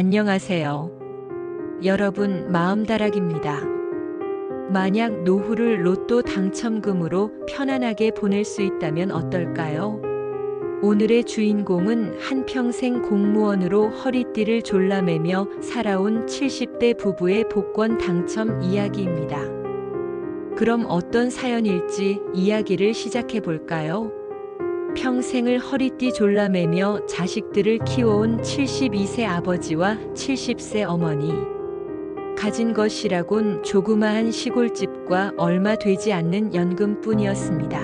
안녕하세요. 여러분, 마음다락입니다. 만약 노후를 로또 당첨금으로 편안하게 보낼 수 있다면 어떨까요? 오늘의 주인공은 한평생 공무원으로 허리띠를 졸라매며 살아온 70대 부부의 복권 당첨 이야기입니다. 그럼 어떤 사연일지 이야기를 시작해 볼까요? 평생을 허리띠 졸라매며 자식들을 키워온 72세 아버지와 70세 어머니. 가진 것이라곤 조그마한 시골집과 얼마 되지 않는 연금뿐이었습니다.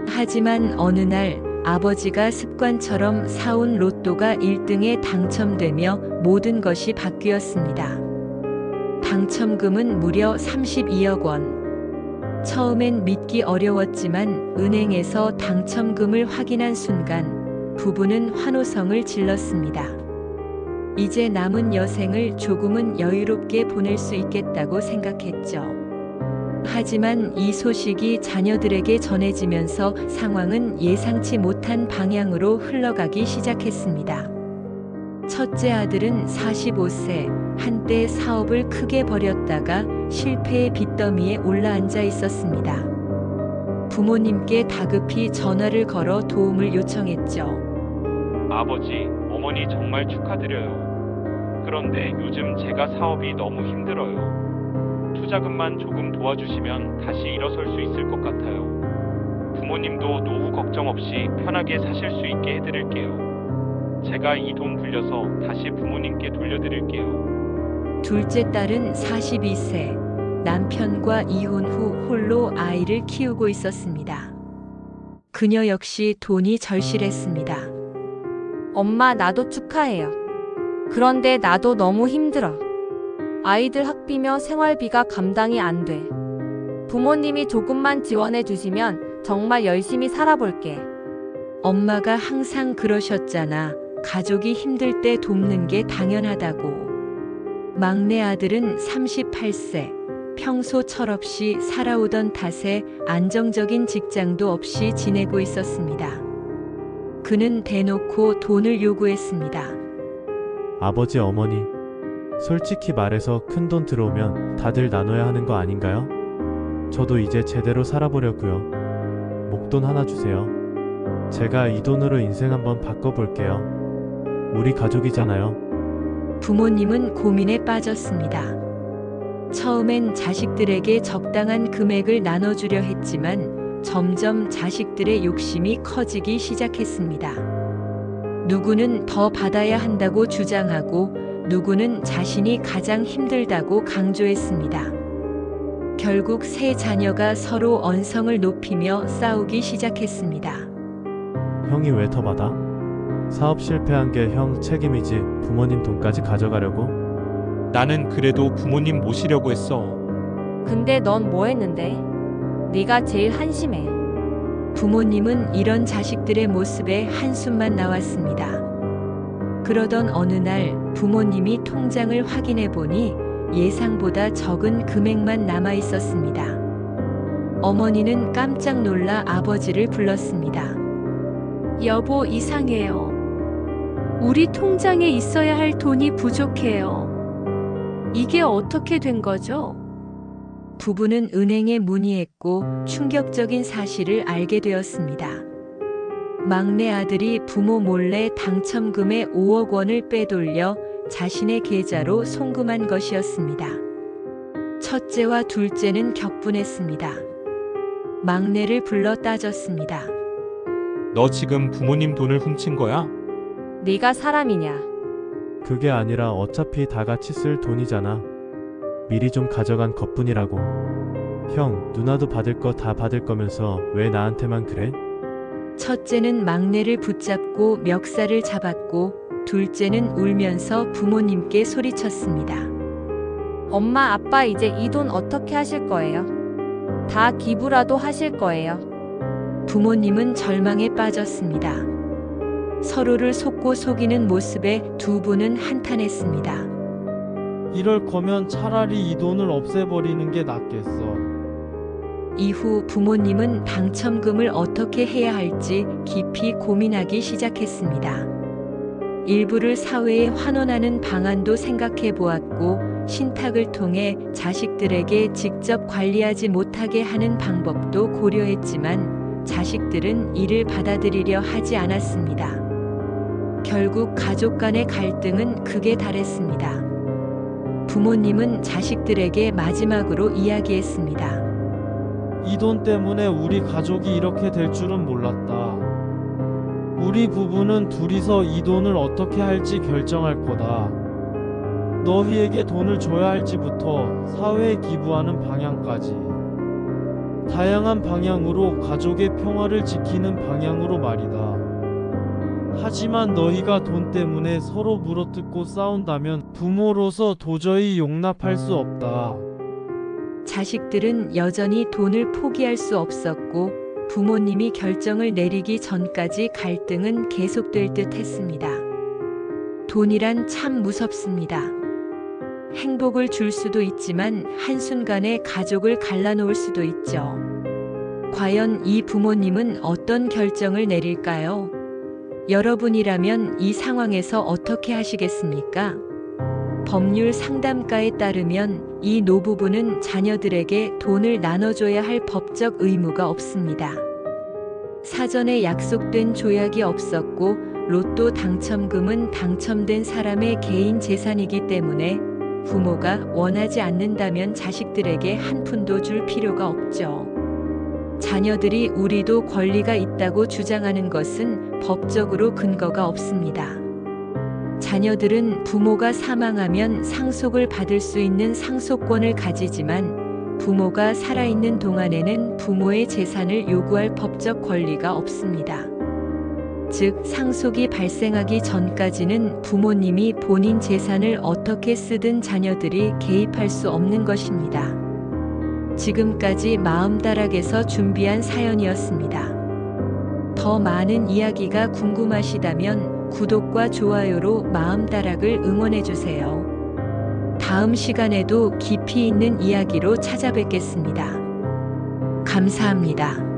하지만 어느 날 아버지가 습관처럼 사온 로또가 1등에 당첨되며 모든 것이 바뀌었습니다. 당첨금은 무려 32억 원. 처음엔 믿기 어려웠지만 은행에서 당첨금을 확인한 순간 부부는 환호성을 질렀습니다. 이제 남은 여생을 조금은 여유롭게 보낼 수 있겠다고 생각했죠. 하지만 이 소식이 자녀들에게 전해지면서 상황은 예상치 못한 방향으로 흘러가기 시작했습니다. 첫째 아들은 45세, 한때 사업을 크게 벌였다가 실패의 빚더미에 올라앉아 있었습니다. 부모님께 다급히 전화를 걸어 도움을 요청했죠. 아버지, 어머니 정말 축하드려요. 그런데 요즘 제가 사업이 너무 힘들어요. 투자금만 조금 도와주시면 다시 일어설 수 있을 것 같아요. 부모님도 노후 걱정 없이 편하게 사실 수 있게 해드릴게요. 제가 이 돈 불려서 다시 부모님께 돌려드릴게요. 둘째 딸은 42세, 남편과 이혼 후 홀로 아이를 키우고 있었습니다. 그녀 역시 돈이 절실했습니다. 엄마, 나도 축하해요. 그런데 나도 너무 힘들어. 아이들 학비며 생활비가 감당이 안 돼. 부모님이 조금만 지원해 주시면 정말 열심히 살아볼게. 엄마가 항상 그러셨잖아. 가족이 힘들 때 돕는 게 당연하다고. 막내 아들은 38세, 평소 철없이 살아오던 탓에 안정적인 직장도 없이 지내고 있었습니다. 그는 대놓고 돈을 요구했습니다. 아버지, 어머니, 솔직히 말해서 큰 돈 들어오면 다들 나눠야 하는 거 아닌가요? 저도 이제 제대로 살아보려고요. 목돈 하나 주세요. 제가 이 돈으로 인생 한번 바꿔볼게요. 우리 가족이잖아요. 부모님은 고민에 빠졌습니다. 처음엔 자식들에게 적당한 금액을 나눠주려 했지만 점점 자식들의 욕심이 커지기 시작했습니다. 누구는 더 받아야 한다고 주장하고 누구는 자신이 가장 힘들다고 강조했습니다. 결국 세 자녀가 서로 언성을 높이며 싸우기 시작했습니다. 형이 왜 더 받아? 사업 실패한 게 형 책임이지 부모님 돈까지 가져가려고? 나는 그래도 부모님 모시려고 했어. 근데 넌 뭐 했는데? 네가 제일 한심해. 부모님은 이런 자식들의 모습에 한숨만 나왔습니다. 그러던 어느 날 부모님이 통장을 확인해 보니 예상보다 적은 금액만 남아 있었습니다. 어머니는 깜짝 놀라 아버지를 불렀습니다. 여보, 이상해요. 우리 통장에 있어야 할 돈이 부족해요. 이게 어떻게 된 거죠? 부부는 은행에 문의했고 충격적인 사실을 알게 되었습니다. 막내 아들이 부모 몰래 당첨금의 5억 원을 빼돌려 자신의 계좌로 송금한 것이었습니다. 첫째와 둘째는 격분했습니다. 막내를 불러 따졌습니다. 너 지금 부모님 돈을 훔친 거야? 네가 사람이냐? 그게 아니라 어차피 다 같이 쓸 돈이잖아. 미리 좀 가져간 것뿐이라고. 형, 누나도 받을 거 다 받을 거면서 왜 나한테만 그래? 첫째는 막내를 붙잡고 멱살을 잡았고 둘째는 울면서 부모님께 소리쳤습니다. 엄마, 아빠 이제 이 돈 어떻게 하실 거예요? 다 기부라도 하실 거예요? 부모님은 절망에 빠졌습니다. 서로를 속고 속이는 모습에 두 분은 한탄했습니다. 이럴 거면 차라리 이 돈을 없애버리는 게 낫겠어. 이후 부모님은 당첨금을 어떻게 해야 할지 깊이 고민하기 시작했습니다. 일부를 사회에 환원하는 방안도 생각해 보았고, 신탁을 통해 자식들에게 직접 관리하지 못하게 하는 방법도 고려했지만 자식들은 이를 받아들이려 하지 않았습니다. 결국 가족 간의 갈등은 극에 달했습니다. 부모님은 자식들에게 마지막으로 이야기했습니다. 이 돈 때문에 우리 가족이 이렇게 될 줄은 몰랐다. 우리 부부는 둘이서 이 돈을 어떻게 할지 결정할 거다. 너희에게 돈을 줘야 할지부터 사회에 기부하는 방향까지. 다양한 방향으로 가족의 평화를 지키는 방향으로 말이다. 하지만 너희가 돈 때문에 서로 물어뜯고 싸운다면 부모로서 도저히 용납할 수 없다. 자식들은 여전히 돈을 포기할 수 없었고, 부모님이 결정을 내리기 전까지 갈등은 계속될 듯 했습니다. 돈이란 참 무섭습니다. 행복을 줄 수도 있지만 한순간에 가족을 갈라놓을 수도 있죠. 과연 이 부모님은 어떤 결정을 내릴까요? 여러분이라면 이 상황에서 어떻게 하시겠습니까? 법률 상담가에 따르면 이 노부부는 자녀들에게 돈을 나눠줘야 할 법적 의무가 없습니다. 사전에 약속된 조약이 없었고, 로또 당첨금은 당첨된 사람의 개인 재산이기 때문에 부모가 원하지 않는다면 자식들에게 한 푼도 줄 필요가 없죠. 자녀들이 우리도 권리가 있다고 주장하는 것은 법적으로 근거가 없습니다. 자녀들은 부모가 사망하면 상속을 받을 수 있는 상속권을 가지지만 부모가 살아있는 동안에는 부모의 재산을 요구할 법적 권리가 없습니다. 즉, 상속이 발생하기 전까지는 부모님이 본인 재산을 어떻게 쓰든 자녀들이 개입할 수 없는 것입니다. 지금까지 마음다락에서 준비한 사연이었습니다. 더 많은 이야기가 궁금하시다면 구독과 좋아요로 마음다락을 응원해주세요. 다음 시간에도 깊이 있는 이야기로 찾아뵙겠습니다. 감사합니다.